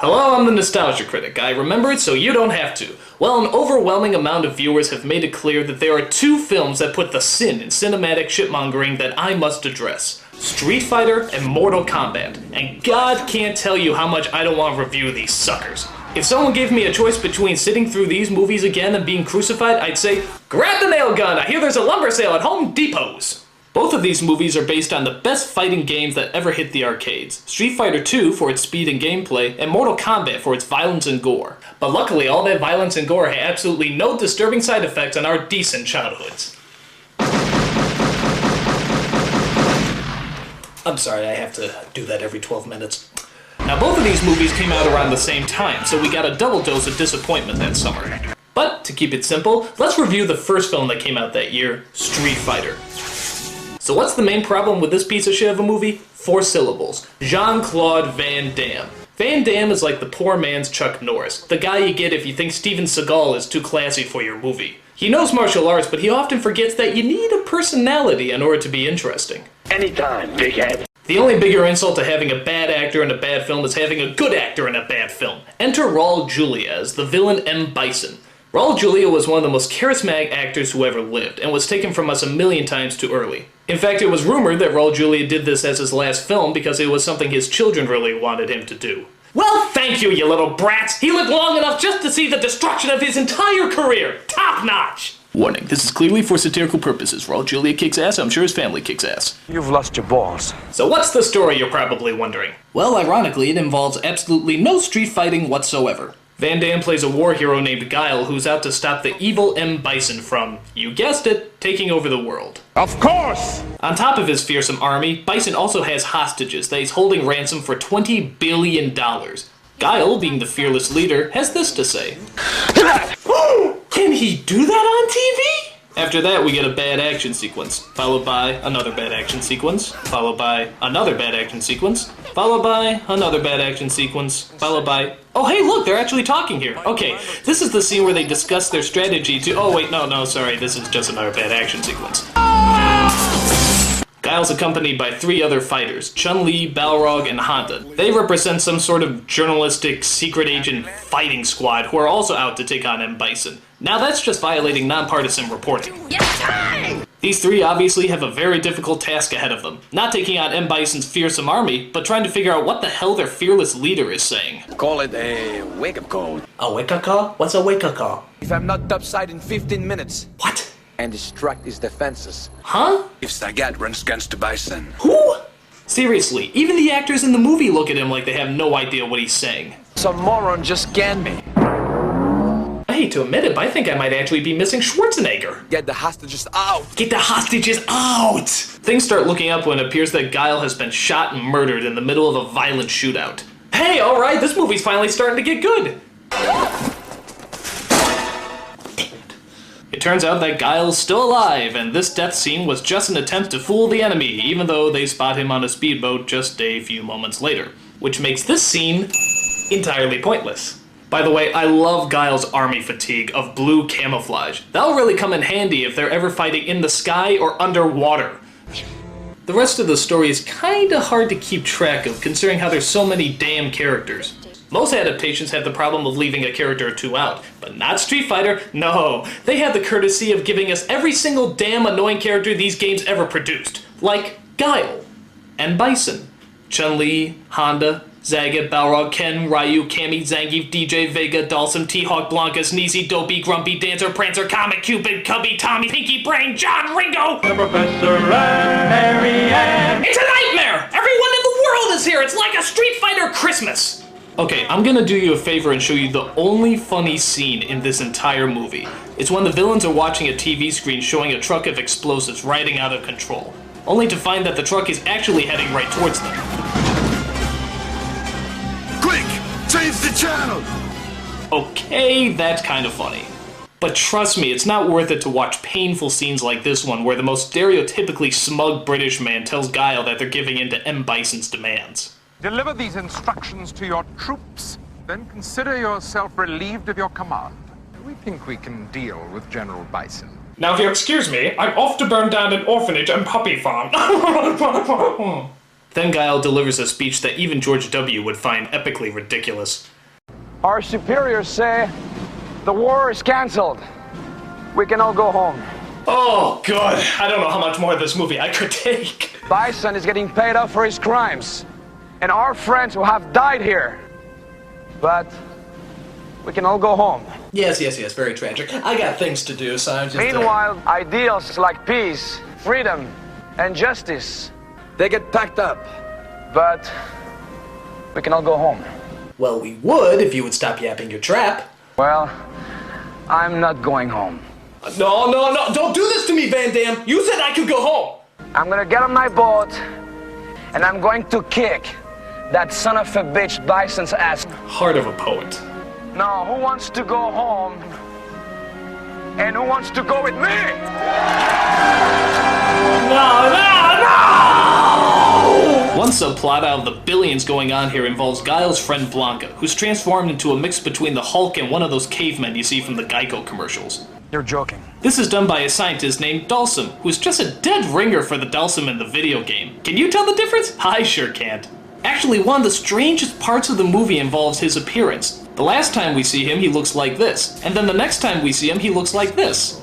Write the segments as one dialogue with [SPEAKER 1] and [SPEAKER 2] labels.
[SPEAKER 1] Hello, I'm the Nostalgia Critic. I remember it so you don't have to. Well, an overwhelming amount of viewers have made it clear that there are two films that put the sin in cinematic shitmongering that I must address. Street Fighter and Mortal Kombat. And God can't tell you how much I don't want to review these suckers. If someone gave me a choice between sitting through these movies again and being crucified, I'd say, grab the nail gun! I hear there's a lumber sale at Home Depot's! Both of these movies are based on the best fighting games that ever hit the arcades. Street Fighter 2 for its speed and gameplay, and Mortal Kombat for its violence and gore. But luckily, all that violence and gore had absolutely no disturbing side effects on our decent childhoods. I'm sorry, I have to do that every 12 minutes. Now, both of these movies came out around the same time, so we got a double dose of disappointment that summer. But, to keep it simple, let's review the first film that came out that year, Street Fighter. So what's the main problem with this piece of shit of a movie? 4 syllables. Jean-Claude Van Damme. Van Damme is like the poor man's Chuck Norris, the guy you get if you think Steven Seagal is too classy for your movie. He knows martial arts, but he often forgets that you need a personality in order to be interesting.
[SPEAKER 2] Anytime, big head.
[SPEAKER 1] The only bigger insult to having a bad actor in a bad film is having a good actor in a bad film. Enter Raul Julia as the villain M. Bison. Raul Julia was one of the most charismatic actors who ever lived, and was taken from us a million times too early. In fact, it was rumored that Raul Julia did this as his last film because it was something his children really wanted him to do. Well, thank you, you little brats! He lived long enough just to see the destruction of his entire career! Top notch! Warning, this is clearly for satirical purposes. Raul Julia kicks ass, I'm sure his family kicks ass.
[SPEAKER 2] You've lost your balls.
[SPEAKER 1] So what's the story, you're probably wondering? Well, ironically, it involves absolutely no street fighting whatsoever. Van Damme plays a war hero named Guile who's out to stop the evil M. Bison from, you guessed it, taking over the world.
[SPEAKER 2] Of course!
[SPEAKER 1] On top of his fearsome army, Bison also has hostages that he's holding ransom for $20 billion. Guile, being the fearless leader, has this to say. Can he do that on TV? After that, we get a bad action sequence, followed by another bad action sequence, followed by another bad action sequence, followed by another bad action sequence, followed by... Oh, hey, look, they're actually talking here. Okay, this is the scene where they discuss their strategy to... Oh, wait, no, sorry, this is just another bad action sequence. Guile's accompanied by 3 other fighters, Chun-Li, Balrog, and Honda. They represent some sort of journalistic secret agent fighting squad who are also out to take on M. Bison. Now that's just violating nonpartisan reporting. These 3 obviously have a very difficult task ahead of them. Not taking on M. Bison's fearsome army, but trying to figure out what the hell their fearless leader is saying.
[SPEAKER 2] Call it a wake-up call.
[SPEAKER 1] A wake-up call? What's a wake-up call?
[SPEAKER 2] If I'm not topside in 15 minutes.
[SPEAKER 1] What?
[SPEAKER 2] And destruct his defenses.
[SPEAKER 1] Huh?
[SPEAKER 3] If Sagat runs against Bison.
[SPEAKER 1] Who? Seriously, even the actors in the movie look at him like they have no idea what he's saying.
[SPEAKER 2] Some moron just scanned me.
[SPEAKER 1] I hate to admit it, but I think I might actually be missing Schwarzenegger.
[SPEAKER 2] Get the hostages out!
[SPEAKER 1] Get the hostages out! Things start looking up when it appears that Guile has been shot and murdered in the middle of a violent shootout. Hey, alright, this movie's finally starting to get good! It turns out that Guile's still alive, and this death scene was just an attempt to fool the enemy, even though they spot him on a speedboat just a few moments later. Which makes this scene entirely pointless. By the way, I love Guile's army fatigue of blue camouflage. That'll really come in handy if they're ever fighting in the sky or underwater. The rest of the story is kinda hard to keep track of, considering how there's so many damn characters. Most adaptations have the problem of leaving a character or 2 out, but not Street Fighter. No, they had the courtesy of giving us every single damn annoying character these games ever produced. Like Guile, and Bison, Chun-Li, Honda, Zagat, Balrog, Ken, Ryu, Cammy, Zangief, DJ, Vega, Dhalsim, T-Hawk, Blanca, Sneezy, Dopey, Grumpy, Dancer, Prancer, Comet, Cupid, Cubby, Tommy, Pinky Brain, John, Ringo! The Professor and Mary Ann! It's a nightmare! Everyone in the world is here! It's like a Street Fighter Christmas! Okay, I'm gonna do you a favor and show you the only funny scene in this entire movie. It's when the villains are watching a TV screen showing a truck of explosives riding out of control, only to find that the truck is actually heading right towards them.
[SPEAKER 3] Quick! Change the channel!
[SPEAKER 1] Okay, that's kind of funny. But trust me, it's not worth it to watch painful scenes like this one where the most stereotypically smug British man tells Guile that they're giving in to M. Bison's demands.
[SPEAKER 4] Deliver these instructions to your troops, then consider yourself relieved of your command. We think we can deal with General Bison.
[SPEAKER 1] Now if you'll excuse me, I'm off to burn down an orphanage and puppy farm. Then Guile delivers a speech that even George W. would find epically ridiculous.
[SPEAKER 2] Our superiors say the war is cancelled. We can all go home.
[SPEAKER 1] Oh, God. I don't know how much more of this movie I could take.
[SPEAKER 2] Bison is getting paid off for his crimes. And our friends who have died here. But we can all go home.
[SPEAKER 1] Yes, very tragic. I got things to do, so I'm just...
[SPEAKER 2] Meanwhile, ideals like peace, freedom, and justice, they get packed up. But we can all go home.
[SPEAKER 1] Well, we would if you would stop yapping your trap.
[SPEAKER 2] Well, I'm not going home.
[SPEAKER 1] No, don't do this to me, Van Damme. You said I could go home.
[SPEAKER 2] I'm gonna get on my boat, and I'm going to kick that son of a bitch Bison's ass.
[SPEAKER 1] Heart of a poet.
[SPEAKER 2] Now, who wants to go home? And who wants to go with me?
[SPEAKER 1] No! One subplot out of the billions going on here involves Guile's friend Blanca, who's transformed into a mix between the Hulk and one of those cavemen you see from the Geico commercials.
[SPEAKER 2] You're joking.
[SPEAKER 1] This is done by a scientist named Dalsum, who's just a dead ringer for the Dalsum in the video game. Can you tell the difference? I sure can't. Actually, one of the strangest parts of the movie involves his appearance. The last time we see him, he looks like this, and then the next time we see him, he looks like this.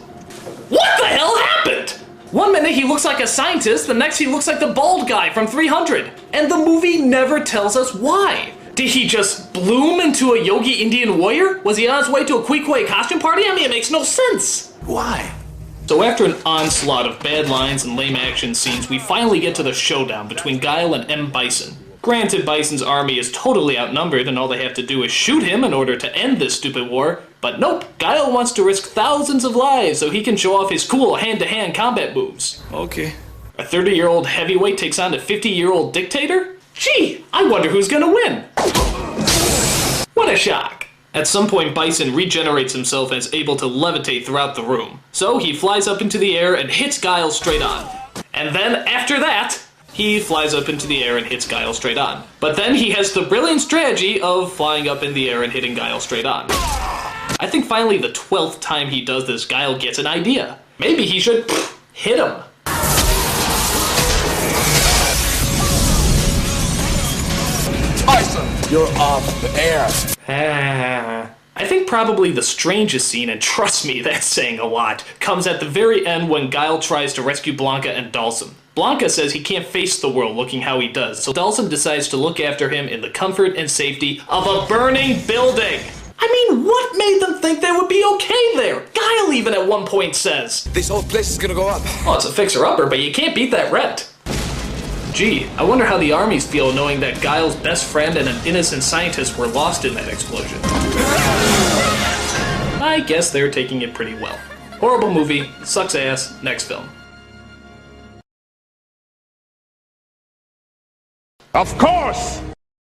[SPEAKER 1] What the hell happened? One minute he looks like a scientist, the next he looks like the bald guy from 300. And the movie never tells us why. Did he just bloom into a Yogi Indian warrior? Was he on his way to a Queequeg costume party? I mean, it makes no sense.
[SPEAKER 3] Why?
[SPEAKER 1] So after an onslaught of bad lines and lame action scenes, we finally get to the showdown between Guile and M. Bison. Granted, Bison's army is totally outnumbered and all they have to do is shoot him in order to end this stupid war, but nope, Guile wants to risk thousands of lives so he can show off his cool hand-to-hand combat moves.
[SPEAKER 3] Okay.
[SPEAKER 1] A 30-year-old heavyweight takes on a 50-year-old dictator? Gee, I wonder who's gonna win. What a shock. At some point, Bison regenerates himself and is able to levitate throughout the room. So he flies up into the air and hits Guile straight on. And then, after that, he flies up into the air and hits Guile straight on. But then he has the brilliant strategy of flying up in the air and hitting Guile straight on. I think finally the 12th time he does this, Guile gets an idea. Maybe he should hit him.
[SPEAKER 2] Bison, you're off the air.
[SPEAKER 1] I think probably the strangest scene, and trust me, that's saying a lot, comes at the very end when Guile tries to rescue Blanca and Dalsum. Blanca says he can't face the world looking how he does, so Dalsum decides to look after him in the comfort and safety of a burning building. I mean, what made them think they would be okay there? Guile even at one point says,
[SPEAKER 2] This whole place is gonna go up.
[SPEAKER 1] "Oh, it's a fixer-upper, but you can't beat that rent." Gee, I wonder how the armies feel knowing that Guile's best friend and an innocent scientist were lost in that explosion. I guess they're taking it pretty well. Horrible movie, sucks ass, next film.
[SPEAKER 4] Of course!